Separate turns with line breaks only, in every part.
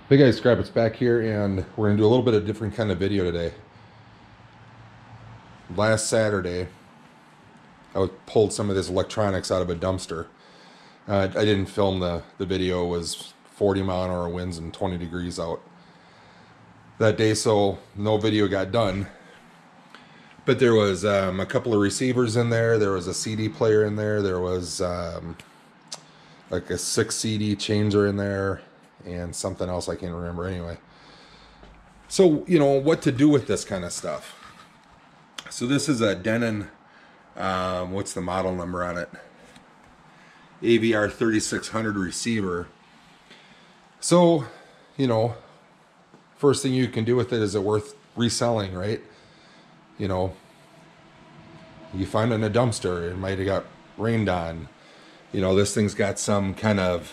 Hey guys, Scrap, it's back here, and we're going to do a little bit of different kind of video today. Last Saturday, I pulled some of this electronics out of a dumpster. I didn't film the video. It was 40-mile-an-hour winds and 20 degrees out that day, so no video got done. But there was a couple of receivers in there. There was a CD player in there. There was like a 6 CD changer in there, and something else I can't remember anyway. So, you know, what to do with this kind of stuff. So this is a Denon, what's the model number on it? AVR 3600 receiver. So, you know, first thing you can do with it, is it worth reselling, right? You know, you find it in a dumpster, it might have got rained on. You know, this thing's got some kind of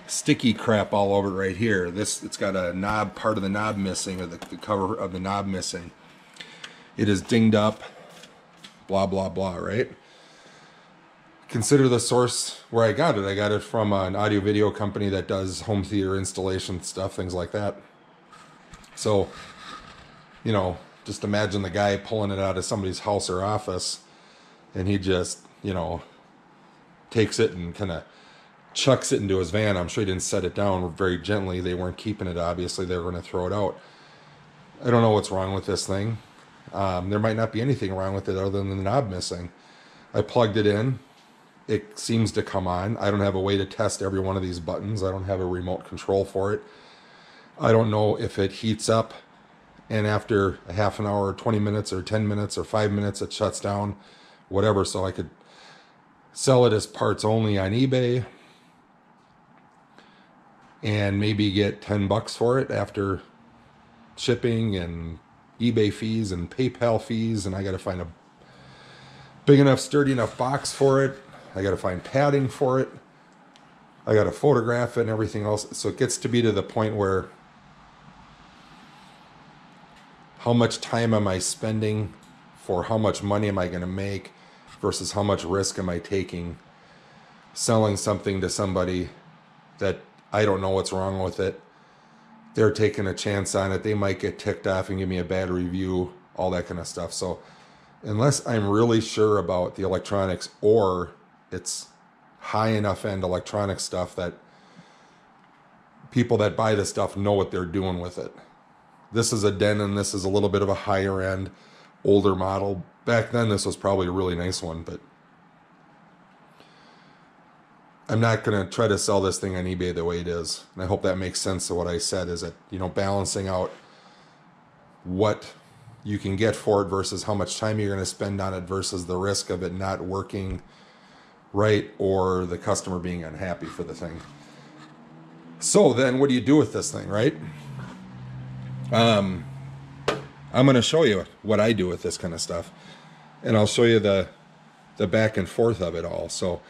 sticky crap all over it right here. It's got a knob, part of the knob missing, or the cover of the knob missing. It is dinged up, blah, blah, blah, right? Consider the source where I got it. I got it from an audio video company that does home theater installation stuff, things like that. So, you know, just imagine the guy pulling it out of somebody's house or office, and he just, you know, takes it and kind of chucks it into his van. I'm sure he didn't set it down very gently. They weren't keeping it, obviously. They were going to throw it out. I don't know what's wrong with this thing. There might not be anything wrong with it other than the knob missing. I plugged it in. It seems to come on. I don't have a way to test every one of these buttons. I don't have a remote control for it. I don't know if it heats up and after a half an hour or 20 minutes or 10 minutes or 5 minutes it shuts down, whatever. So I could sell it as parts only on eBay and maybe get 10 bucks for it after shipping and eBay fees and PayPal fees. And I got to find a big enough, sturdy enough box for it. I got to find padding for it. I got to photograph it and everything else. So it gets to be to the point where, how much time am I spending for how much money am I going to make versus how much risk am I taking selling something to somebody that I don't know what's wrong with it. They're taking a chance on it. They might get ticked off and give me a bad review, all that kind of stuff. So unless I'm really sure about the electronics, or it's high enough end electronic stuff that people that buy this stuff know what they're doing with it. This is a Denon. This is a little bit of a higher end, older model. Back then, this was probably a really nice one, but I'm not going to try to sell this thing on eBay the way it is. And I hope that makes sense to what I said, is that, you know, balancing out what you can get for it versus how much time you're going to spend on it versus the risk of it not working right or the customer being unhappy for the thing. So then what do you do with this thing, right? I'm going to show you what I do with this kind of stuff, and I'll show you the back and forth of it all. So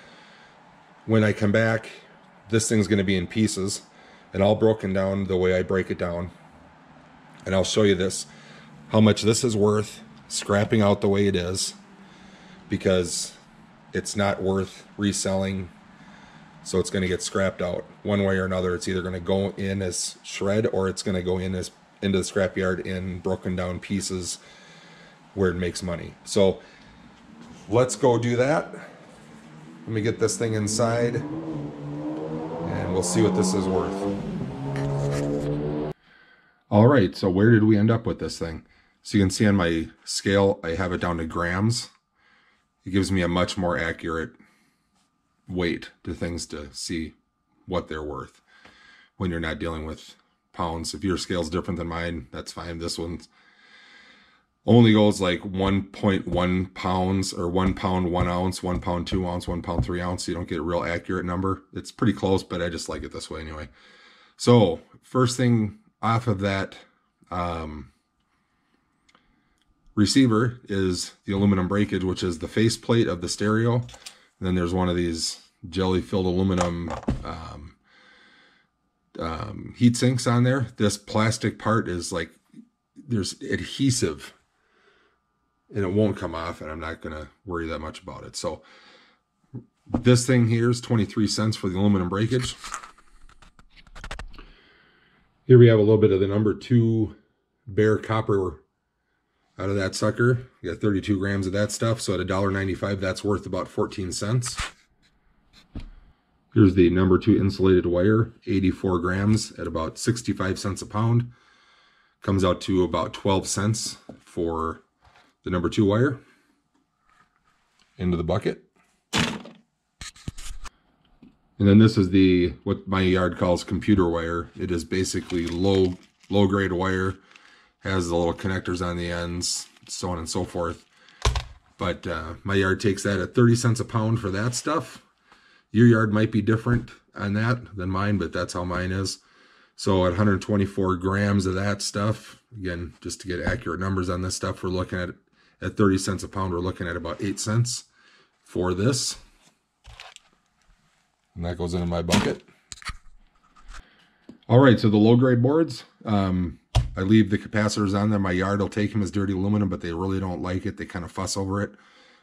when I come back, this thing's going to be in pieces and all broken down the way I break it down. And I'll show you this, how much this is worth scrapping out the way it is, because it's not worth reselling. So it's going to get scrapped out one way or another. It's either going to go in as shred, or it's going to go in as into the scrapyard in broken down pieces where it makes money. So let's go do that. Let me get this thing inside and we'll see what this is worth. All right, so where did we end up with this thing? So you can see on my scale, I have it down to grams. It gives me a much more accurate weight to things to see what they're worth when you're not dealing with pounds. If your scale's different than mine, that's fine. This one's only goes like 1.1 pounds, or 1 pound 1 ounce, 1 pound 2 ounce, 1 pound 3 ounce. So you don't get a real accurate number. It's pretty close, but I just like it this way anyway. So first thing off of that receiver is the aluminum breakage, which is the faceplate of the stereo. And then there's one of these jelly-filled aluminum heat sinks on there. This plastic part is like, there's adhesive and it won't come off, and I'm not going to worry that much about it. So this thing here is 23 cents for the aluminum breakage. Here we have a little bit of the number 2 bare copper out of that sucker. You got 32 grams of that stuff, so at $1.95, that's worth about 14 cents. Here's the number 2 insulated wire, 84 grams at about 65 cents a pound. Comes out to about 12 cents for the number 2 wire. Into the bucket. And then this is the, what my yard calls computer wire. It is basically low grade wire. Has the little connectors on the ends, so on and so forth. But my yard takes that at 30 cents a pound for that stuff. Your yard might be different on that than mine, but that's how mine is. So at 124 grams of that stuff, again, just to get accurate numbers on this stuff, we're looking at 30 cents a pound, we're looking at about 8 cents for this. And that goes into my bucket. All right, so the low grade boards, I leave the capacitors on there. My yard will take them as dirty aluminum, but they really don't like it. They kind of fuss over it.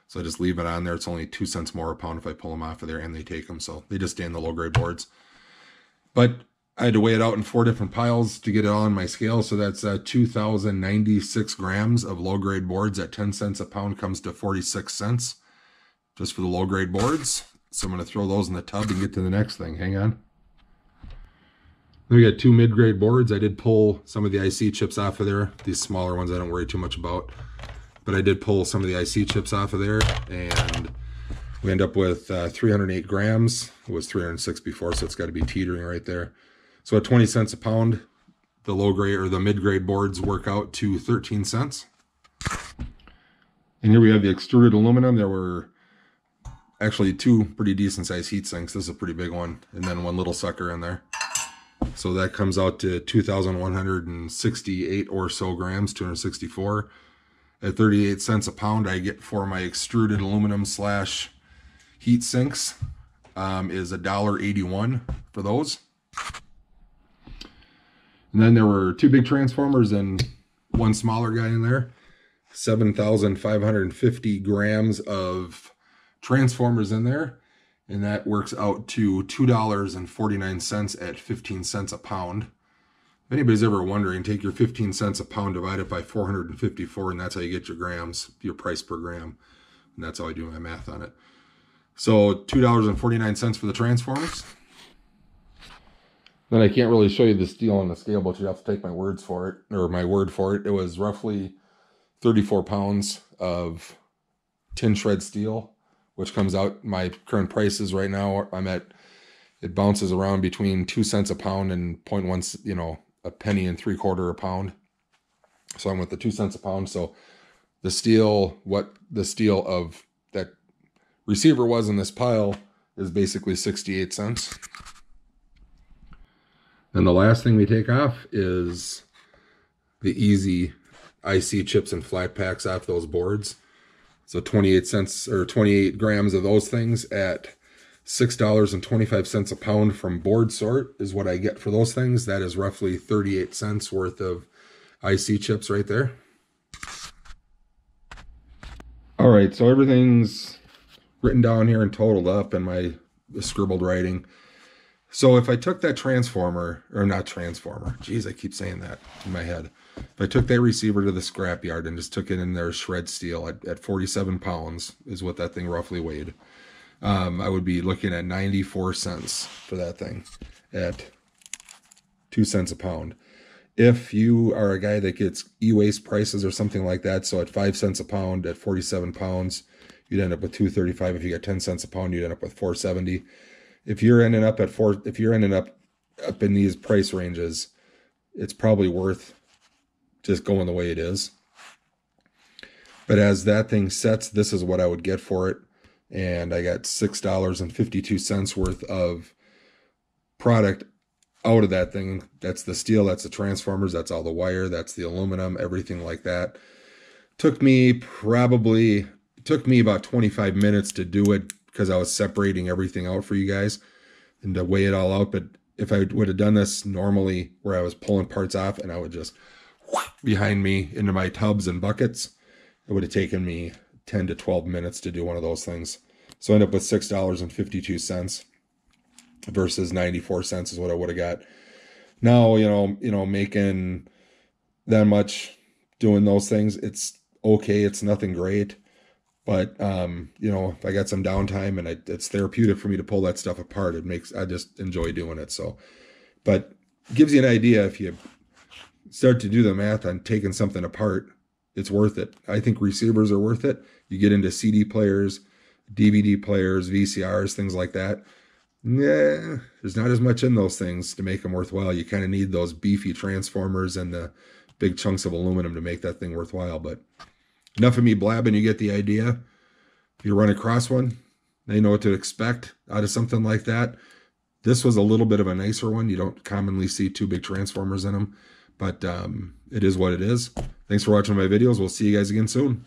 So I just leave it on there. It's only 2 cents more a pound if I pull them off of there, and they take them. So they just stay in the low grade boards. But I had to weigh it out in 4 different piles to get it all on my scale. So that's 2,096 grams of low grade boards at 10 cents a pound comes to 46 cents just for the low grade boards. So I'm going to throw those in the tub and get to the next thing. Hang on. Then we got 2 mid-grade boards. I did pull some of the IC chips off of there. These smaller ones I don't worry too much about. But I did pull some of the IC chips off of there. And we end up with 308 grams. It was 306 before, so it's got to be teetering right there. So at 20 cents a pound, the low grade or the mid-grade boards work out to 13 cents. And here we have the extruded aluminum. There were actually 2 pretty decent sized heat sinks. This is a pretty big one. And then 1 little sucker in there. So that comes out to 2,168 or so grams, 264. At 38 cents a pound, I get for my extruded aluminum slash heat sinks is $1.81 for those. And then there were 2 big transformers and 1 smaller guy in there. 7,550 grams of transformers in there. And that works out to $2.49 at 15 cents a pound. If anybody's ever wondering, take your 15 cents a pound, divide it by 454, and that's how you get your grams, your price per gram. And that's how I do my math on it. So $2.49 for the transformers. Then I can't really show you the steel on the scale, but you have to take my words for it, or my word for it. It was roughly 34 pounds of tin shred steel, which comes out, my current prices right now, it bounces around between 2 cents a pound and 0.1, you know, a penny and 3/4 a pound. So I'm with the 2 cents a pound. So the steel, what the steel of that receiver was in this pile is basically 68 cents. And the last thing we take off is the easy IC chips and flat packs off those boards. So 28 cents or 28 grams of those things at $6.25 a pound from board sort is what I get for those things. That is roughly 38 cents worth of IC chips right there. All right, so everything's written down here and totaled up in my scribbled writing. So if I took that transformer, or not transformer, geez, I keep saying that in my head. If I took that receiver to the scrapyard and just took it in there shred steel at 47 pounds is what that thing roughly weighed, I would be looking at 94 cents for that thing at 2 cents a pound. If you are a guy that gets e-waste prices or something like that, so at 5 cents a pound at 47 pounds, you'd end up with $2.35. If you got 10 cents a pound, you'd end up with $4.70. If you're ending up up in these price ranges, it's probably worth just going the way it is. But as that thing sets, this is what I would get for it. And I got $6.52 worth of product out of that thing. That's the steel, that's the transformers, that's all the wire, that's the aluminum, everything like that. Took me about 25 minutes to do it because I was separating everything out for you guys and to weigh it all out. But if I would have done this normally where I was pulling parts off and I would just behind me into my tubs and buckets, it would have taken me 10 to 12 minutes to do one of those things. So I end up with $6.52 versus 94 cents is what I would have got Now, making that much doing those things, it's okay. It's nothing great. But if I got some downtime and it's therapeutic for me to pull that stuff apart, I just enjoy doing it. So, but it gives you an idea if you start to do the math on taking something apart, it's worth it. I think receivers are worth it. You get into CD players, DVD players, VCRs, things like that. Yeah, there's not as much in those things to make them worthwhile. You kind of need those beefy transformers and the big chunks of aluminum to make that thing worthwhile. But enough of me blabbing, you get the idea. If you run across one, they know what to expect out of something like that. This was a little bit of a nicer one. You don't commonly see two big transformers in them, but it is what it is. Thanks for watching my videos. We'll see you guys again soon.